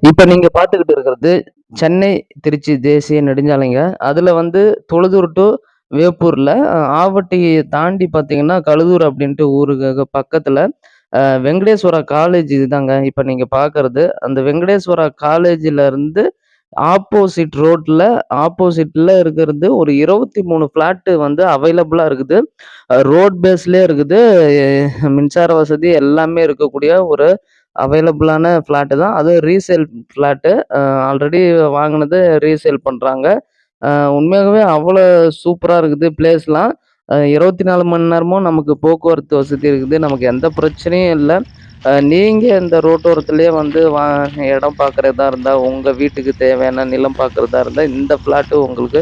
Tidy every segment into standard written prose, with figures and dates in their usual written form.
இப்ப நீங்க பார்த்துக்கிட்டு இருக்கிறது சென்னை, திருச்சி தேசிய நெடுஞ்சாலைங்க. அதுல வந்து தொழுதூர் டூ வேப்பூர்ல ஆவட்டி தாண்டி பார்த்தீங்கன்னா, கழுதூர் அப்படின்ட்டு ஊருக்கு பக்கத்துல வெங்கடேஸ்வரா காலேஜ் இதுதாங்க. இப்ப நீங்க பார்க்கறது. அந்த வெங்கடேஸ்வரா காலேஜ்ல இருந்து ஆப்போசிட்ல இருக்கிறது ஒரு 23 ஃபிளாட் வந்து அவைலபிளா இருக்குது. ரோட் பேஸ்லயே இருக்குது. மின்சார வசதி எல்லாமே இருக்கக்கூடிய ஒரு அவைலபிளான ஃபிளாட் தான். அதுவும் ரீசேல் ஃபிளாட்டு. ஆல்ரெடி வாங்குனது ரீசேல் பண்றாங்க. அ உண்மையாகவே அவ்வளோ சூப்பரா இருக்குது பிளேஸ்லாம். 24 மணி நேரமும் நமக்கு போக்குவரத்து வசதி இருக்குது. நமக்கு எந்த பிரச்சனையும் இல்ல. நீங்க இந்த ரோட்டோரத்திலேயே வந்து இடம் பார்க்குறதா இருந்தா, உங்க வீட்டுக்கு தேவையான நிலம் பார்க்குறதா இருந்தா, இந்த ஃபிளாட் உங்களுக்கு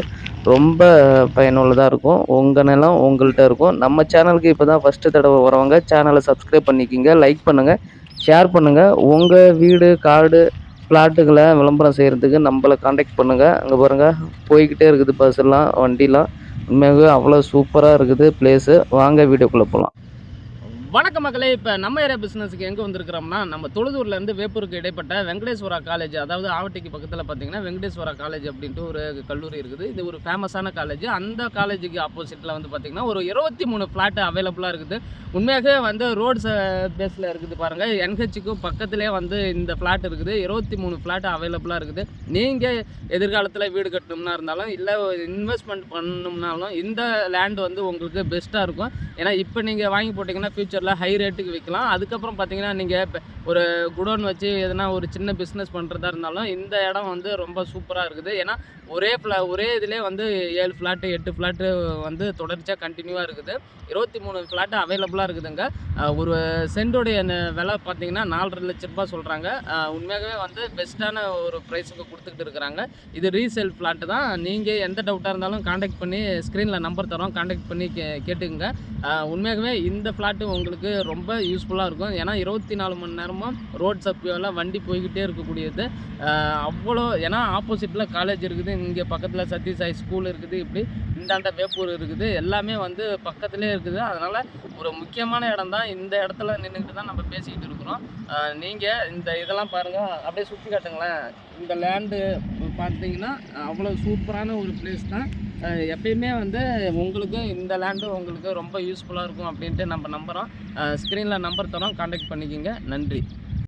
ரொம்ப பயனுள்ளதா இருக்கும். உங்க நிலம் உங்கள்ட்ட இருக்கும். நம்ம சேனலுக்கு இப்ப தான் ஃபர்ஸ்ட்டு தடவ வரவங்க, சேனல சப்ஸ்கிரைப் பண்ணிக்கங்க, லைக் பண்ணுங்க, ஷேர் பண்ணுங்க. உங்க வீடு, காடு, பிளாட்டுகள விளம்பரம் செய்றதுக்கு நம்பள கான்டாக்ட் பண்ணுங்க. அங்க பாருங்க போய்க்கிட்டே இருக்குது பஸ்ஸெல்லாம், வண்டிலாம். உண்மையாவே அவ்வளோ சூப்பரா இருக்குது பிளேஸு. வாங்க வீடியோக்குள்ள போலாம். வணக்கம் மக்களே. இப்போ நம்ம ஏரியா பிஸ்னஸுக்கு எங்கே வந்திருக்கிறோம்னா, நம்ம தொழுதூர்லேருந்து வேப்பூருக்கு இடைப்பட்ட வெங்கடேஸ்வரா காலேஜ், அதாவது ஆவட்டிக்கு பக்கத்தில் பார்த்தீங்கன்னா வெங்கடேஸ்வரா காலேஜ் அப்படின்ட்டு ஒரு கல்லூரி இருக்குது. இது ஒரு ஃபேமஸான காலேஜ். அந்த காலேஜுக்கு ஆப்போசிட்டில் வந்து பார்த்தீங்கன்னா ஒரு 23 ஃப்ளாட் அவைலபிளாக இருக்குது. உண்மையாகவே வந்து ரோட்ஸ் பேஸில் இருக்குது பாருங்கள். என்ஹெச்சுக்கும் பக்கத்துலேயே வந்து இந்த ஃப்ளாட் இருக்குது. 23 ஃப்ளாட் அவைலபிளாக இருக்குது. நீங்கள் எதிர்காலத்தில் வீடு கட்டணும்னா இருந்தாலும், இல்லை இன்வெஸ்ட்மெண்ட் பண்ணணும்னாலும் இந்த லேண்ட் வந்து உங்களுக்கு பெஸ்ட்டாக இருக்கும். ஏன்னா இப்போ நீங்கள் வாங்கி போட்டிங்கன்னா ஃபியூச்சர் ஹை ரேட்டுக்கு விற்கலாம். அதுக்கப்புறம் பார்த்தீங்கன்னா நீங்கள் ஒரு குடோன் வச்சு எதனா ஒரு சின்ன பிஸ்னஸ் பண்ணுறதா இருந்தாலும் இந்த இடம் வந்து ரொம்ப சூப்பராக இருக்குது. ஏன்னா ஒரே இதிலே வந்து 7 ஃப்ளாட்டு 8 ஃப்ளாட்டு வந்து தொடர்ச்சியாக கண்டினியூவாக இருக்குது. 23 ஃப்ளாட்டு அவைலபிளாக இருக்குதுங்க. ஒரு சென்டோடைய விலை பார்த்தீங்கன்னா 4.5 லட்ச ரூபா சொல்கிறாங்க. உண்மையாகவே வந்து பெஸ்ட்டான ஒரு ப்ரைஸுக்கு கொடுத்துக்கிட்டு இருக்கிறாங்க. இது ரீசேல் ஃப்ளாட்டு தான். நீங்கள் எந்த டவுட்டாக இருந்தாலும் கான்டாக்ட் பண்ணி ஸ்க்ரீனில் நம்பர் தரோம், கான்டாக்ட் பண்ணி கேட்டுக்குங்க. உண்மையாகவே இந்த ஃப்ளாட்டு உங்களுக்கு ரொம்ப யூஸ்ஃபுல்லாக இருக்கும். ஏன்னா 24 மணி நேரமும் ரோட் சப்ளெலாம் வண்டி போய்கிட்டே இருக்கக்கூடியது. அவ்வளோ ஏன்னா ஆப்போசிட்டில் காலேஜ் இருக்குது, இங்கே பக்கத்தில் சத்ய சாய் ஸ்கூல் இருக்குது, இப்படி இந்தாண்ட வேப்பூர் இருக்குது, எல்லாமே வந்து பக்கத்துலேயே இருக்குது. அதனால் ஒரு முக்கியமான இடம் தான். இந்த இடத்துல நின்றுக்கிட்டு தான் நம்ம பேசிக்கிட்டு இருக்கிறோம். நீங்கள் இந்த இதெல்லாம் பாருங்கள், அப்படியே சுற்றி காட்டுங்களேன். இந்த லேண்டு பார்த்தீங்கன்னா அவ்வளோ சூப்பரான ஒரு பிளேஸ் தான். எப்பயுமே வந்து உங்களுக்கு இந்த லேண்டு உங்களுக்கு ரொம்ப யூஸ்ஃபுல்லாக இருக்கும் அப்படின்ட்டு நம்ம நம்புகிறோம். ஸ்க்ரீனில் நம்பர் தரோம், கான்டாக்ட் பண்ணிக்கோங்க. நன்றி.